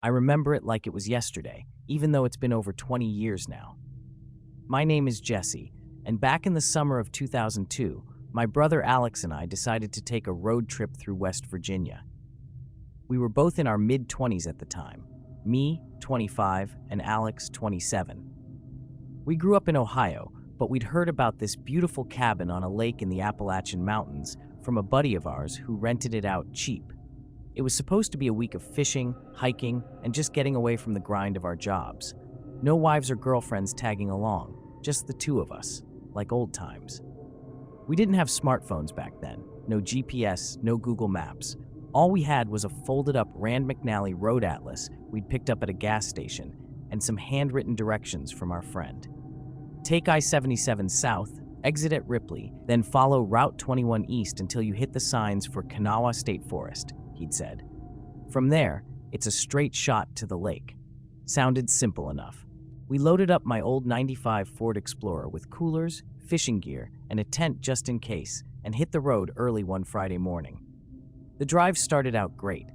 I remember it like it was yesterday, even though it's been over 20 years now. My name is Jesse, and back in the summer of 2002, my brother Alex and I decided to take a road trip through West Virginia. We were both in our mid-20s at the time, me, 25, and Alex, 27. We grew up in Ohio, but we'd heard about this beautiful cabin on a lake in the Appalachian Mountains from a buddy of ours who rented it out cheap. It was supposed to be a week of fishing, hiking, and just getting away from the grind of our jobs. No wives or girlfriends tagging along, just the two of us, like old times. We didn't have smartphones back then, no GPS, no Google Maps. All we had was a folded-up Rand McNally road atlas we'd picked up at a gas station and some handwritten directions from our friend. Take I-77 south, exit at Ripley, then follow Route 21 east until you hit the signs for Kanawha State Forest, he'd said. From there, it's a straight shot to the lake. Sounded simple enough. We loaded up my old '95 Ford Explorer with coolers, fishing gear, and a tent just in case, and hit the road early one Friday morning. The drive started out great.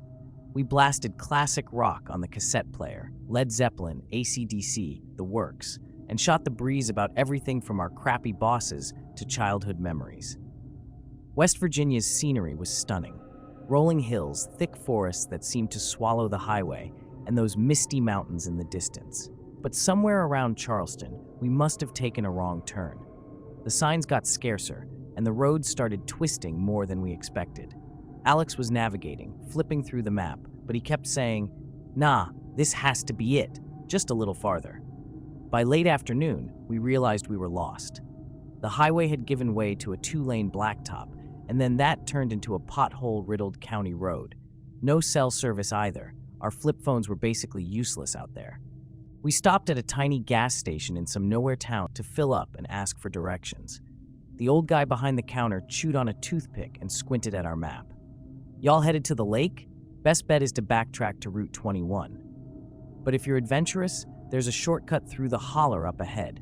We blasted classic rock on the cassette player, Led Zeppelin, AC/DC, the works, and shot the breeze about everything from our crappy bosses to childhood memories. West Virginia's scenery was stunning. Rolling hills, thick forests that seemed to swallow the highway, and those misty mountains in the distance. But somewhere around Charleston, we must have taken a wrong turn. The signs got scarcer, and the road started twisting more than we expected. Alex was navigating, flipping through the map, but he kept saying, "Nah, this has to be it, just a little farther." By late afternoon, we realized we were lost. The highway had given way to a two-lane blacktop, and then that turned into a pothole-riddled county road. No cell service either. Our flip phones were basically useless out there. We stopped at a tiny gas station in some nowhere town to fill up and ask for directions. The old guy behind the counter chewed on a toothpick and squinted at our map. "Y'all headed to the lake? Best bet is to backtrack to Route 21. But if you're adventurous, there's a shortcut through the holler up ahead.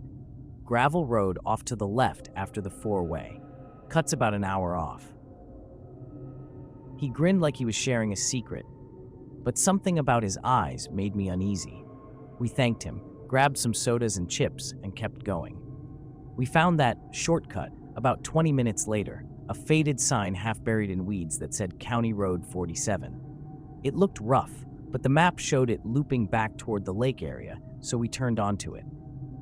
Gravel road off to the left after the four-way. Cuts about an hour off." He grinned like he was sharing a secret, but something about his eyes made me uneasy. We thanked him, grabbed some sodas and chips, and kept going. We found that shortcut about 20 minutes later, a faded sign half buried in weeds that said County Road 47. It looked rough, but the map showed it looping back toward the lake area, so we turned onto it.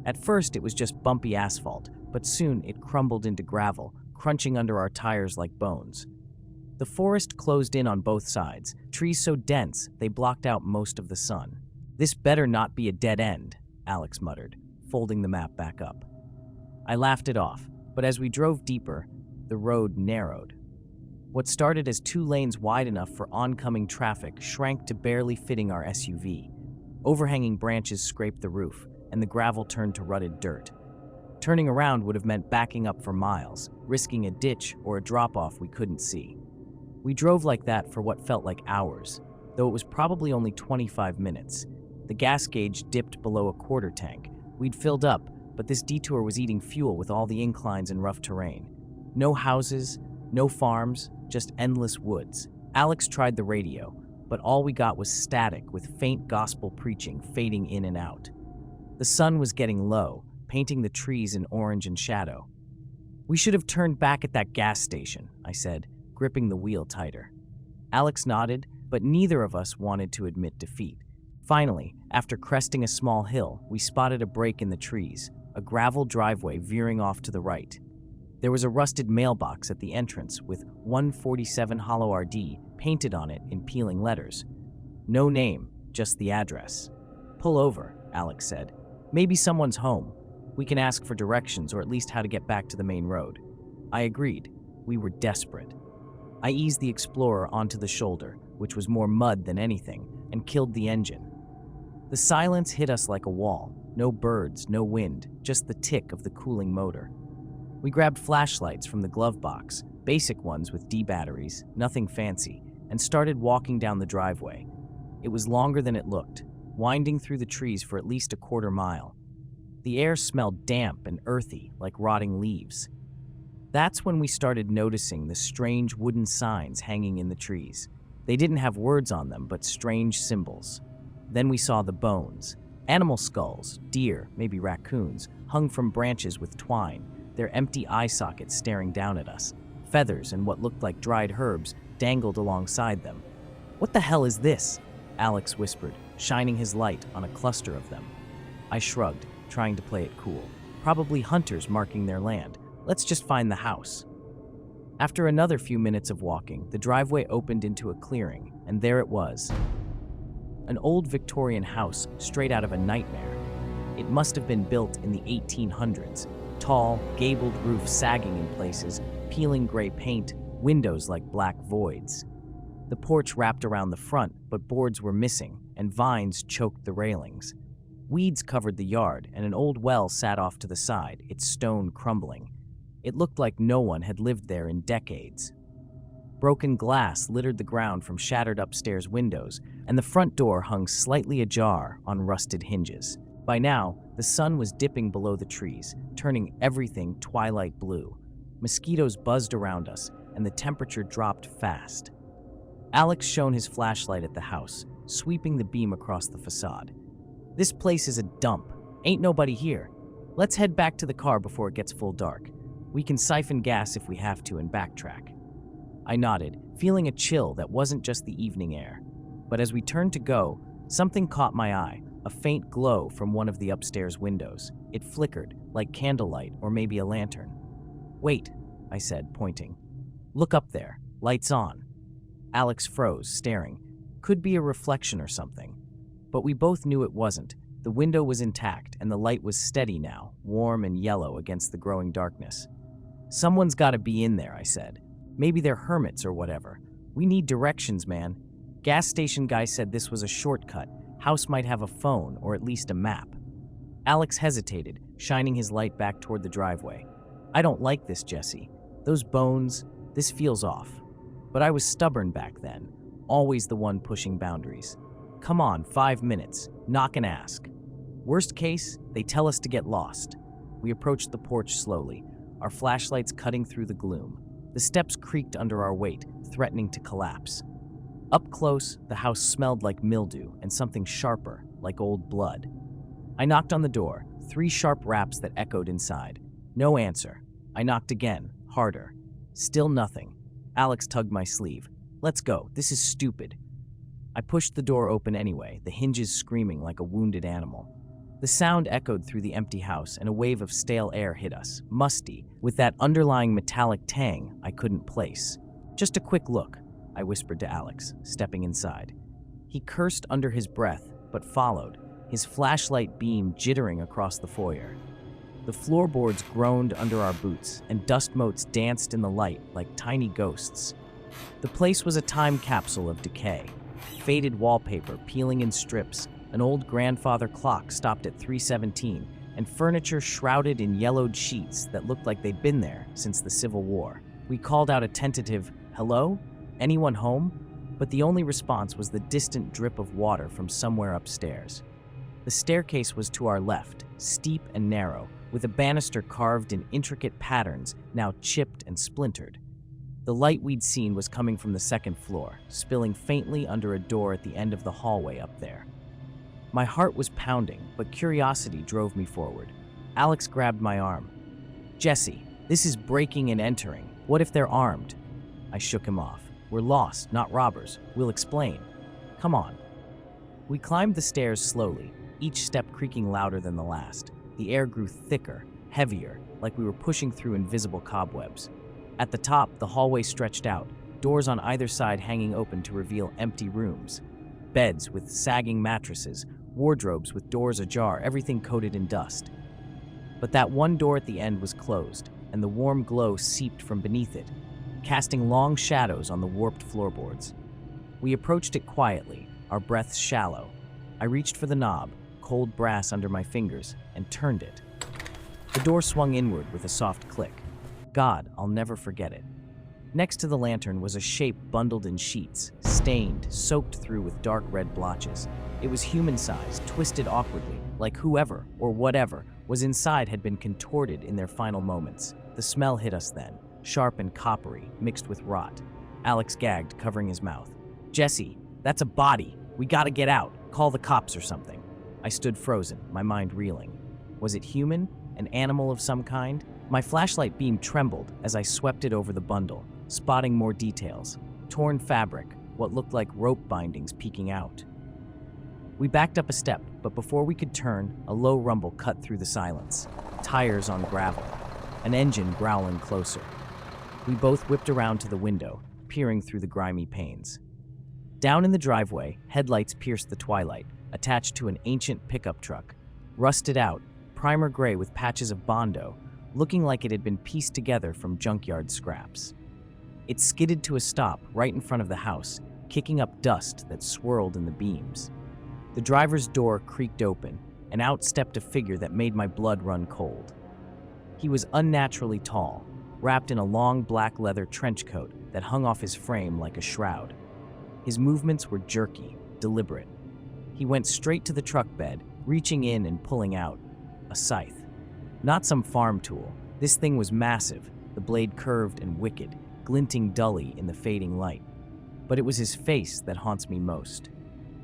At first, it was just bumpy asphalt, but soon it crumbled into gravel, crunching under our tires like bones. The forest closed in on both sides, trees so dense they blocked out most of the sun. "This better not be a dead end," Alex muttered, folding the map back up. I laughed it off, but as we drove deeper, the road narrowed. What started as 2 lanes wide enough for oncoming traffic shrank to barely fitting our SUV. Overhanging branches scraped the roof, and the gravel turned to rutted dirt. Turning around would have meant backing up for miles, risking a ditch or a drop-off we couldn't see. We drove like that for what felt like hours, though it was probably only 25 minutes. The gas gauge dipped below a quarter tank. We'd filled up, but this detour was eating fuel with all the inclines and rough terrain. No houses, no farms, just endless woods. Alex tried the radio, but all we got was static with faint gospel preaching fading in and out. The sun was getting low, painting the trees in orange and shadow. "We should have turned back at that gas station," I said, gripping the wheel tighter. Alex nodded, but neither of us wanted to admit defeat. Finally, after cresting a small hill, we spotted a break in the trees, a gravel driveway veering off to the right. There was a rusted mailbox at the entrance with 147 Hollow RD painted on it in peeling letters. No name, just the address. "Pull over," Alex said. "Maybe someone's home. We can ask for directions or at least how to get back to the main road." I agreed. We were desperate. I eased the Explorer onto the shoulder, which was more mud than anything, and killed the engine. The silence hit us like a wall. No birds, no wind, just the tick of the cooling motor. We grabbed flashlights from the glove box, basic ones with D batteries, nothing fancy, and started walking down the driveway. It was longer than it looked, winding through the trees for at least a quarter mile. The air smelled damp and earthy, like rotting leaves. That's when we started noticing the strange wooden signs hanging in the trees. They didn't have words on them, but strange symbols. Then we saw the bones. Animal skulls, deer, maybe raccoons, hung from branches with twine, their empty eye sockets staring down at us. Feathers and what looked like dried herbs dangled alongside them. "What the hell is this?" Alex whispered, shining his light on a cluster of them. I shrugged, trying to play it cool. "Probably hunters marking their land. Let's just find the house." After another few minutes of walking, the driveway opened into a clearing, and there it was. An old Victorian house straight out of a nightmare. It must have been built in the 1800s. Tall, gabled roof sagging in places, peeling gray paint, windows like black voids. The porch wrapped around the front, but boards were missing, and vines choked the railings. Weeds covered the yard, and an old well sat off to the side, its stone crumbling. It looked like no one had lived there in decades. Broken glass littered the ground from shattered upstairs windows, and the front door hung slightly ajar on rusted hinges. By now, the sun was dipping below the trees, turning everything twilight blue. Mosquitoes buzzed around us, and the temperature dropped fast. Alex shone his flashlight at the house, sweeping the beam across the facade. "This place is a dump. Ain't nobody here. Let's head back to the car before it gets full dark. We can siphon gas if we have to and backtrack." I nodded, feeling a chill that wasn't just the evening air. But as we turned to go, something caught my eye, a faint glow from one of the upstairs windows. It flickered, like candlelight or maybe a lantern. "Wait," I said, pointing. "Look up there. Lights on." Alex froze, staring. Could be a reflection or something. But we both knew it wasn't. The window was intact, and the light was steady now, warm and yellow against the growing darkness. "Someone's gotta be in there," I said. "Maybe they're hermits or whatever. We need directions, man. Gas station guy said this was a shortcut. House might have a phone, or at least a map." Alex hesitated, shining his light back toward the driveway. "I don't like this, Jesse. Those bones, this feels off." But I was stubborn back then, always the one pushing boundaries. "Come on, 5 minutes. Knock and ask. Worst case, they tell us to get lost." We approached the porch slowly, our flashlights cutting through the gloom. The steps creaked under our weight, threatening to collapse. Up close, the house smelled like mildew and something sharper, like old blood. I knocked on the door, 3 sharp raps that echoed inside. No answer. I knocked again, harder. Still nothing. Alex tugged my sleeve. "Let's go. This is stupid." I pushed the door open anyway, the hinges screaming like a wounded animal. The sound echoed through the empty house, and a wave of stale air hit us, musty, with that underlying metallic tang I couldn't place. "Just a quick look," I whispered to Alex, stepping inside. He cursed under his breath, but followed, his flashlight beam jittering across the foyer. The floorboards groaned under our boots, and dust motes danced in the light like tiny ghosts. The place was a time capsule of decay. Faded wallpaper peeling in strips, an old grandfather clock stopped at 3:17, and furniture shrouded in yellowed sheets that looked like they'd been there since the Civil War. We called out a tentative, "Hello? Anyone home?" But the only response was the distant drip of water from somewhere upstairs. The staircase was to our left, steep and narrow, with a banister carved in intricate patterns, now chipped and splintered. The light we'd seen was coming from the second floor, spilling faintly under a door at the end of the hallway up there. My heart was pounding, but curiosity drove me forward. Alex grabbed my arm. "Jesse, this is breaking and entering. What if they're armed?" I shook him off. "We're lost, not robbers. We'll explain. Come on." We climbed the stairs slowly, each step creaking louder than the last. The air grew thicker, heavier, like we were pushing through invisible cobwebs. At the top, the hallway stretched out, doors on either side hanging open to reveal empty rooms. Beds with sagging mattresses, wardrobes with doors ajar, everything coated in dust. But that one door at the end was closed, and the warm glow seeped from beneath it, casting long shadows on the warped floorboards. We approached it quietly, our breaths shallow. I reached for the knob, cold brass under my fingers, and turned it. The door swung inward with a soft click. God, I'll never forget it. Next to the lantern was a shape bundled in sheets, stained, soaked through with dark red blotches. It was human-sized, twisted awkwardly, like whoever, or whatever, was inside had been contorted in their final moments. The smell hit us then, sharp and coppery, mixed with rot. Alex gagged, covering his mouth. "Jesse, that's a body. We gotta get out." Call the cops or something. I stood frozen, my mind reeling. Was it human? An animal of some kind? My flashlight beam trembled as I swept it over the bundle, spotting more details. Torn fabric, what looked like rope bindings peeking out. We backed up a step, but before we could turn, a low rumble cut through the silence. Tires on gravel. An engine growling closer. We both whipped around to the window, peering through the grimy panes. Down in the driveway, headlights pierced the twilight, attached to an ancient pickup truck. Rusted out, primer gray with patches of Bondo, looking like it had been pieced together from junkyard scraps. It skidded to a stop right in front of the house, kicking up dust that swirled in the beams. The driver's door creaked open, and out stepped a figure that made my blood run cold. He was unnaturally tall, wrapped in a long black leather trench coat that hung off his frame like a shroud. His movements were jerky, deliberate. He went straight to the truck bed, reaching in and pulling out a scythe. Not some farm tool. This thing was massive, the blade curved and wicked, glinting dully in the fading light. But it was his face that haunts me most.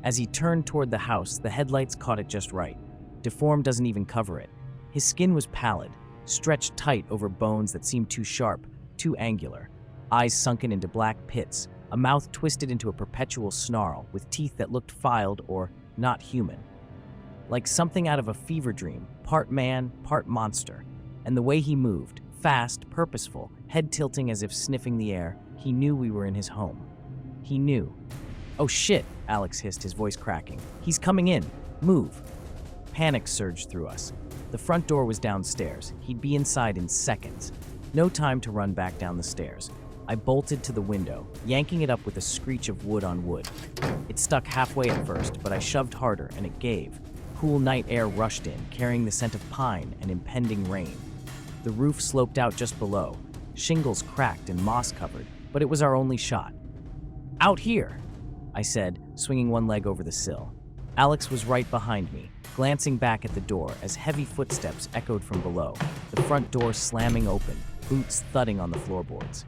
As he turned toward the house, the headlights caught it just right. Deform doesn't even cover it. His skin was pallid, stretched tight over bones that seemed too sharp, too angular. Eyes sunken into black pits, a mouth twisted into a perpetual snarl, with teeth that looked filed or not human. Like something out of a fever dream, part man, part monster. And the way he moved, fast, purposeful, head tilting as if sniffing the air, he knew we were in his home. He knew. "Oh shit," Alex hissed, his voice cracking. "He's coming in. Move." Panic surged through us. The front door was downstairs. He'd be inside in seconds. No time to run back down the stairs. I bolted to the window, yanking it up with a screech of wood on wood. It stuck halfway at first, but I shoved harder and it gave. Cool night air rushed in, carrying the scent of pine and impending rain. The roof sloped out just below, shingles cracked and moss-covered, but it was our only shot. "Out here," I said, swinging one leg over the sill. Alex was right behind me, glancing back at the door as heavy footsteps echoed from below, the front door slamming open, boots thudding on the floorboards.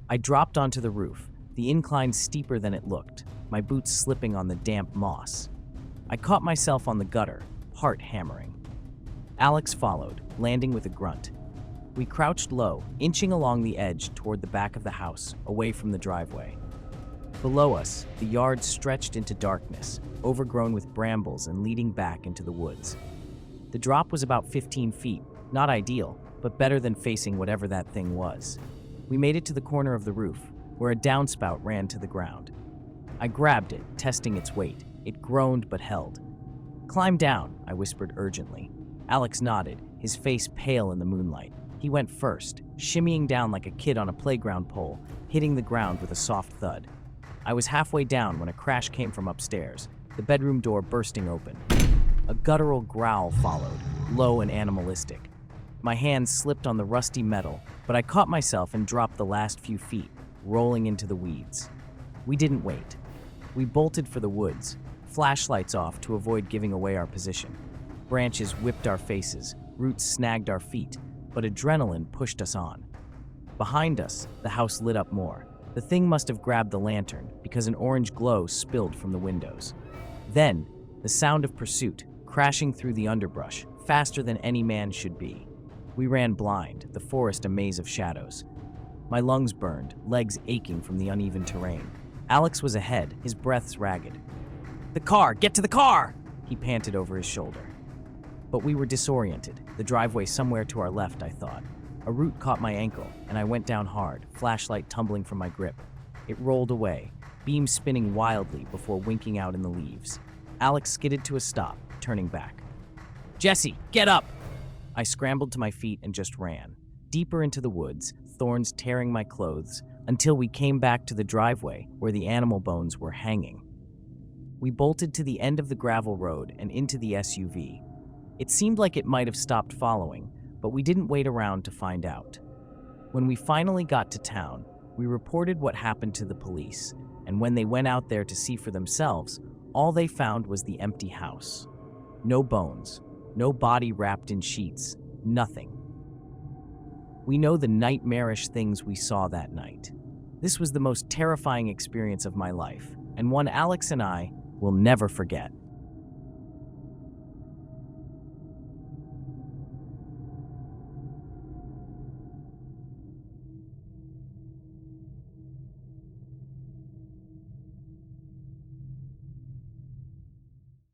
I dropped onto the roof, the incline steeper than it looked, my boots slipping on the damp moss. I caught myself on the gutter, heart hammering. Alex followed, landing with a grunt. We crouched low, inching along the edge toward the back of the house, away from the driveway. Below us, the yard stretched into darkness, overgrown with brambles and leading back into the woods. The drop was about 15 feet, not ideal, but better than facing whatever that thing was. We made it to the corner of the roof, where a downspout ran to the ground. I grabbed it, testing its weight. It groaned but held. "Climb down," I whispered urgently. Alex nodded, his face pale in the moonlight. He went first, shimmying down like a kid on a playground pole, hitting the ground with a soft thud. I was halfway down when a crash came from upstairs, the bedroom door bursting open. A guttural growl followed, low and animalistic. My hand slipped on the rusty metal, but I caught myself and dropped the last few feet, rolling into the weeds. We didn't wait. We bolted for the woods, flashlights off to avoid giving away our position. Branches whipped our faces, roots snagged our feet, but adrenaline pushed us on. Behind us, the house lit up more. The thing must have grabbed the lantern because an orange glow spilled from the windows. Then, the sound of pursuit, crashing through the underbrush, faster than any man should be. We ran blind, the forest a maze of shadows. My lungs burned, legs aching from the uneven terrain. Alex was ahead, his breaths ragged. "The car! Get to the car!" he panted over his shoulder. But we were disoriented, the driveway somewhere to our left, I thought. A root caught my ankle, and I went down hard, flashlight tumbling from my grip. It rolled away, beam spinning wildly before winking out in the leaves. Alex skidded to a stop, turning back. "Jesse, get up!" I scrambled to my feet and just ran. Deeper into the woods, thorns tearing my clothes, until we came back to the driveway where the animal bones were hanging. We bolted to the end of the gravel road and into the SUV. It seemed like it might have stopped following, but we didn't wait around to find out. When we finally got to town, we reported what happened to the police, and when they went out there to see for themselves, all they found was the empty house. No bones, no body wrapped in sheets, nothing. We know the nightmarish things we saw that night. This was the most terrifying experience of my life, and one Alex and I, we'll never forget.